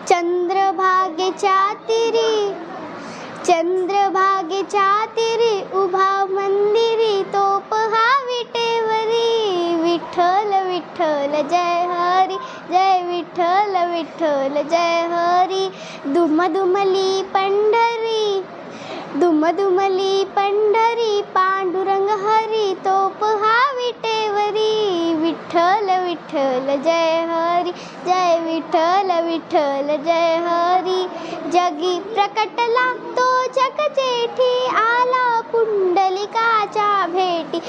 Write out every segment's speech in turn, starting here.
चंद्रभागेच्या तीरी उभा मंदिरी तो पहा विटेवरी. विठ्ठल विठ्ठल जय हरी, जय विठ्ठल विठ्ठल जय हरी. दुमदुमली पंढरी पांडुरंग हरी तो पहा विटेवरी. विठ्ठल विठ्ठल जय हरी, जय विठ्ठल विठ्ठल जय हरी. जगी प्रकटला तो जगजेठी आला पुंडलिकाच्या भेटी.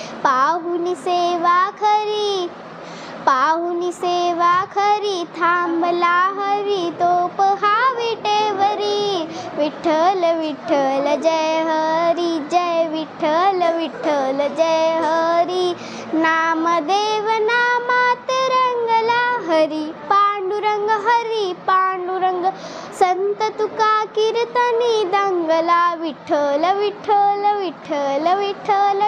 पाहुनी सेवा खरी थांबला हरी तो पहा विटेवरी. विठ्ठल विठ्ठल जय हरी, जय विठ्ठल विठ्ठल जय हरी. नामदेव नामात रंगला हरी पांडुरंग संत तुका कीर्तनी दंगला. विठ्ठल विठ्ठल विठ्ठल विठ्ठल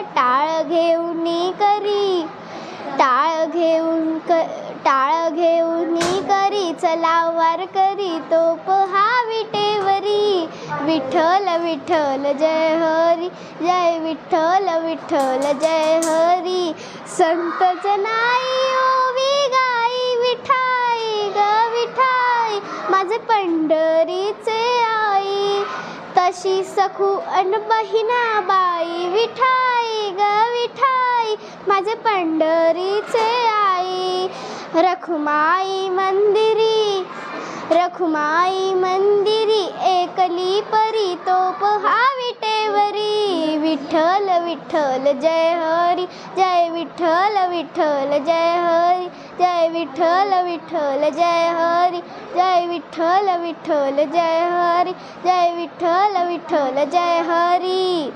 टाळ घेऊन करी चला वारकरी तो पहा विटेवरी. विठ्ठल विठ्ठल जय हरी, जय विठ्ठल विठ्ठल जय हरी. संत जनाई ओवी गाई विठाई ग विठाई माझे पंढरीचे आई. तशी सखू अन बहिणा बाई विठाई ग विठाई माझे पंढरीचे आई. रखुमाई मंदिरी एकली परी तो पहा विटेवरी. विठ्ठल विठ्ठल जय हरी, जय विठ्ठल विठ्ठल जय हरी, जय विठ्ठल विठ्ठल जय हरी, जय विठ्ठल विठ्ठल जय हरी, जय विठ्ठल विठ्ठल जय हरी.